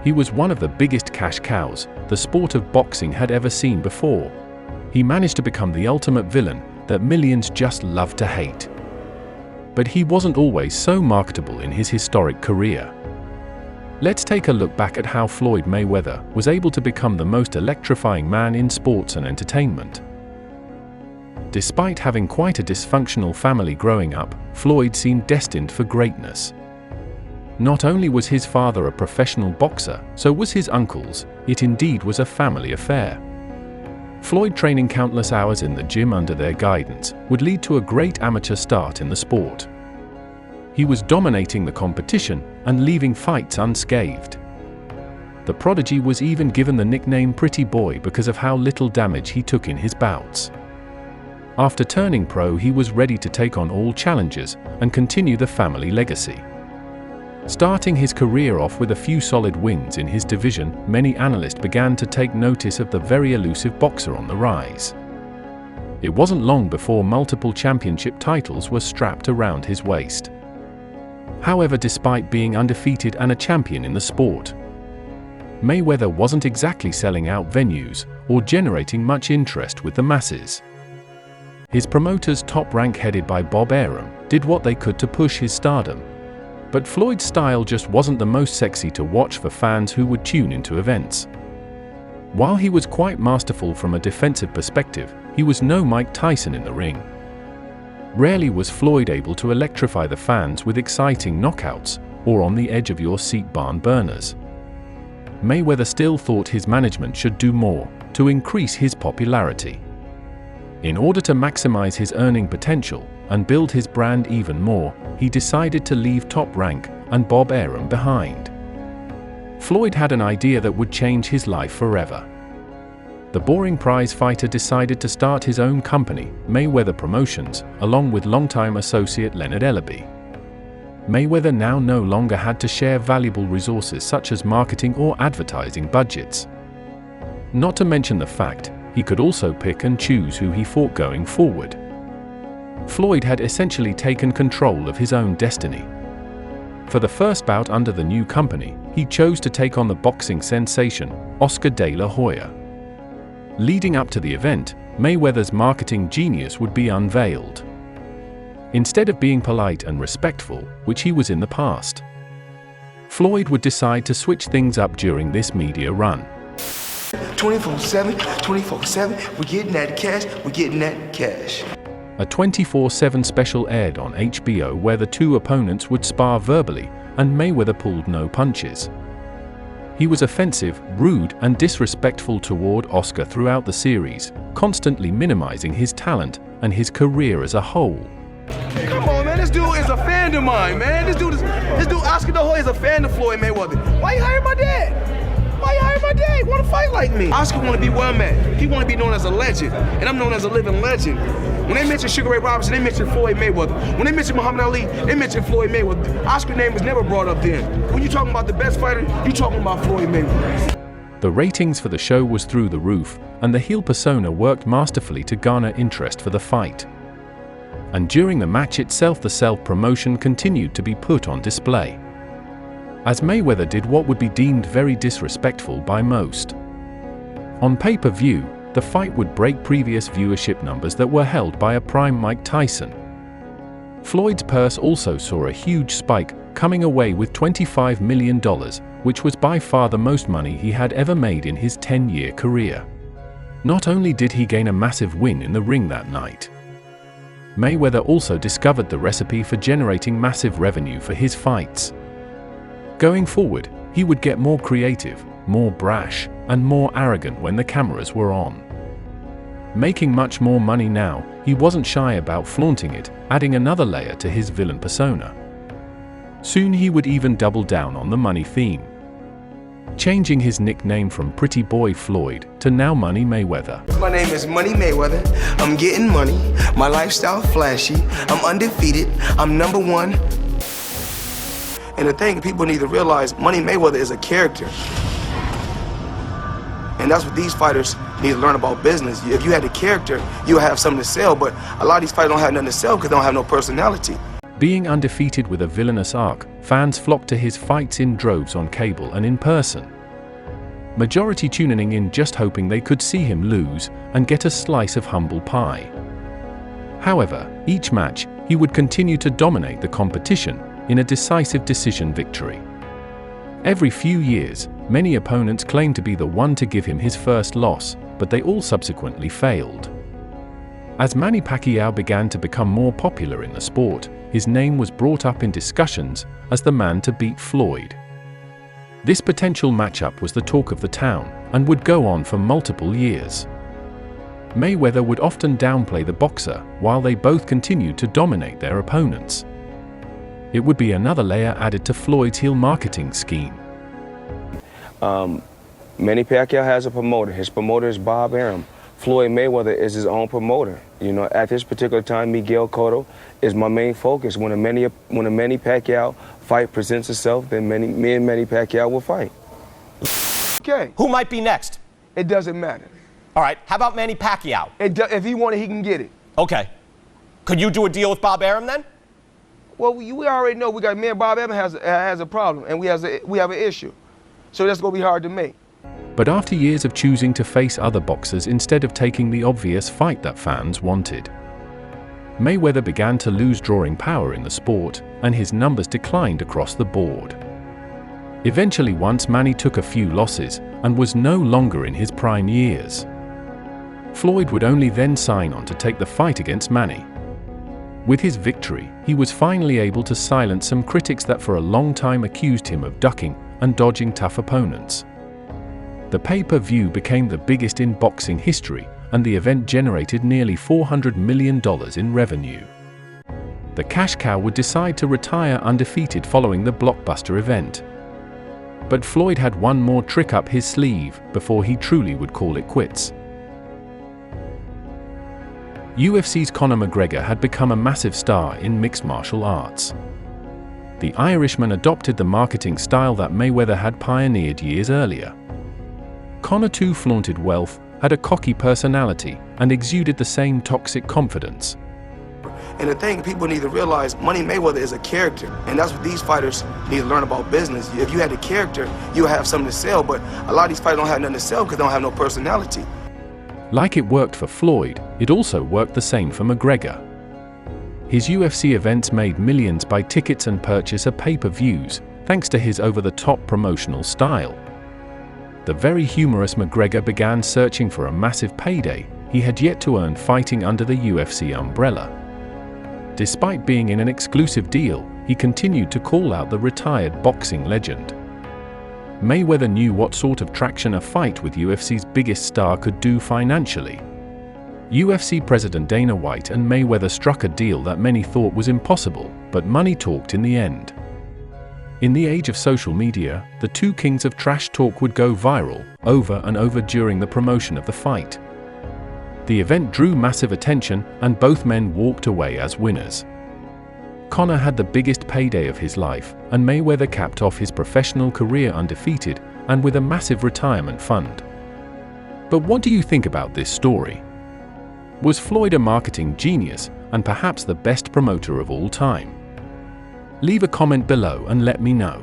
He was one of the biggest cash cows the sport of boxing had ever seen before. He managed to become the ultimate villain that millions just loved to hate. But he wasn't always so marketable in his historic career. Let's take a look back at how Floyd Mayweather was able to become the most electrifying man in sports and entertainment. Despite having quite a dysfunctional family growing up, Floyd seemed destined for greatness. Not only was his father a professional boxer, so was his uncles. It indeed was a family affair. Floyd training countless hours in the gym under their guidance would lead to a great amateur start in the sport. He was dominating the competition and leaving fights unscathed. The Prodigy was even given the nickname Pretty Boy because of how little damage he took in his bouts. After turning pro, he was ready to take on all challenges and continue the family legacy. Starting his career off with a few solid wins in his division, many analysts began to take notice of the very elusive boxer on the rise. It wasn't long before multiple championship titles were strapped around his waist. However, despite being undefeated and a champion in the sport, Mayweather wasn't exactly selling out venues or generating much interest with the masses. His promoters, Top Rank headed by Bob Arum, did what they could to push his stardom. But Floyd's style just wasn't the most sexy to watch for fans who would tune into events. While he was quite masterful from a defensive perspective, he was no Mike Tyson in the ring. Rarely was Floyd able to electrify the fans with exciting knockouts or on the edge of your seat barn burners. Mayweather still thought his management should do more to increase his popularity. In order to maximize his earning potential and build his brand even more, he decided to leave Top Rank and Bob Arum behind. Floyd had an idea that would change his life forever. The boring prize fighter decided to start his own company, Mayweather Promotions, along with longtime associate Leonard Ellaby. Mayweather now no longer had to share valuable resources such as marketing or advertising budgets. Not to mention the fact he could also pick and choose who he fought going forward. Floyd had essentially taken control of his own destiny. For the first bout under the new company, he chose to take on the boxing sensation, Oscar De La Hoya. Leading up to the event, Mayweather's marketing genius would be unveiled. Instead of being polite and respectful, which he was in the past, Floyd would decide to switch things up during this media run. 24/7, 24/7, we're getting that cash, we're getting that cash. A 24/7 special aired on HBO where the two opponents would spar verbally, and Mayweather pulled no punches. He was offensive, rude, and disrespectful toward Oscar throughout the series, constantly minimizing his talent and his career as a whole. Come on, man, this dude is a fan of mine, man. This dude Oscar De La Hoya is a fan of Floyd Mayweather. Why you hiring my dad? Why you hiring my dad? He want to fight like me. Oscar want to be where I'm at. He want to be known as a legend, and I'm known as a living legend. When they mention Sugar Ray Robinson, they mention Floyd Mayweather. When they mention Muhammad Ali, they mention Floyd Mayweather. Oscar's name was never brought up then. When you're talking about the best fighter, you're talking about Floyd Mayweather. The ratings for the show was through the roof, and the heel persona worked masterfully to garner interest for the fight. And during the match itself, the self-promotion continued to be put on display, as Mayweather did what would be deemed very disrespectful by most. On pay-per-view, the fight would break previous viewership numbers that were held by a prime Mike Tyson. Floyd's purse also saw a huge spike, coming away with $25 million, which was by far the most money he had ever made in his 10-year career. Not only did he gain a massive win in the ring that night, Mayweather also discovered the recipe for generating massive revenue for his fights. Going forward, he would get more creative, more brash, and more arrogant when the cameras were on. Making much more money now, he wasn't shy about flaunting it, adding another layer to his villain persona. Soon he would even double down on the money theme, changing his nickname from Pretty Boy Floyd to now Money Mayweather. My name is Money Mayweather. I'm getting money. My lifestyle flashy. I'm undefeated. I'm number one. And the thing people need to realize, Money Mayweather is a character. And that's what these fighters need to learn about business. If you had a character, you'll have something to sell, but a lot of these fighters don't have nothing to sell because they don't have no personality. Being undefeated with a villainous arc, fans flocked to his fights in droves on cable and in person. majority tuning in just hoping they could see him lose and get a slice of humble pie. However, each match, he would continue to dominate the competition in a decisive decision victory. Every few years, many opponents claimed to be the one to give him his first loss, but they all subsequently failed. As Manny Pacquiao began to become more popular in the sport, his name was brought up in discussions as the man to beat Floyd. This potential matchup was the talk of the town and would go on for multiple years. Mayweather would often downplay the boxer while they both continued to dominate their opponents. It would be another layer added to Floyd's heel marketing scheme. Manny Pacquiao has a promoter. His promoter is Bob Arum. Floyd Mayweather is his own promoter. You know, at this particular time, Miguel Cotto is my main focus. When a Manny Pacquiao fight presents itself, then me and Manny Pacquiao will fight. Okay. Who might be next? It doesn't matter. All right. How about Manny Pacquiao? If he wanted, he can get it. Okay. Could you do a deal with Bob Arum then? Well, we already know me and Bob Arum has a problem, and we have an issue. So that's gonna be hard to make. But after years of choosing to face other boxers instead of taking the obvious fight that fans wanted, Mayweather began to lose drawing power in the sport, and his numbers declined across the board. Eventually, once Manny took a few losses and was no longer in his prime years, Floyd would only then sign on to take the fight against Manny. With his victory, he was finally able to silence some critics that for a long time accused him of ducking and dodging tough opponents. The pay-per-view became the biggest in boxing history, and the event generated nearly $400 million in revenue. The cash cow would decide to retire undefeated following the blockbuster event. But Floyd had one more trick up his sleeve before he truly would call it quits. UFC's Conor McGregor had become a massive star in mixed martial arts. The Irishman adopted the marketing style that Mayweather had pioneered years earlier. Conor too flaunted wealth, had a cocky personality, and exuded the same toxic confidence. And the thing people need to realize, Money Mayweather is a character, and that's what these fighters need to learn about business. If you had a character, you'll have something to sell, but a lot of these fighters don't have nothing to sell because they don't have no personality. Like it worked for Floyd, it also worked the same for McGregor. His UFC events made millions by tickets and purchase of pay-per-views, thanks to his over-the-top promotional style. The very humorous McGregor began searching for a massive payday he had yet to earn fighting under the UFC umbrella. Despite being in an exclusive deal, he continued to call out the retired boxing legend. Mayweather knew what sort of traction a fight with UFC's biggest star could do financially. UFC President Dana White and Mayweather struck a deal that many thought was impossible, but money talked in the end. In the age of social media, the two kings of trash talk would go viral over and over during the promotion of the fight. The event drew massive attention, and both men walked away as winners. Conor had the biggest payday of his life, and Mayweather capped off his professional career undefeated and with a massive retirement fund. But what do you think about this story? Was Floyd a marketing genius and perhaps the best promoter of all time? Leave a comment below and let me know.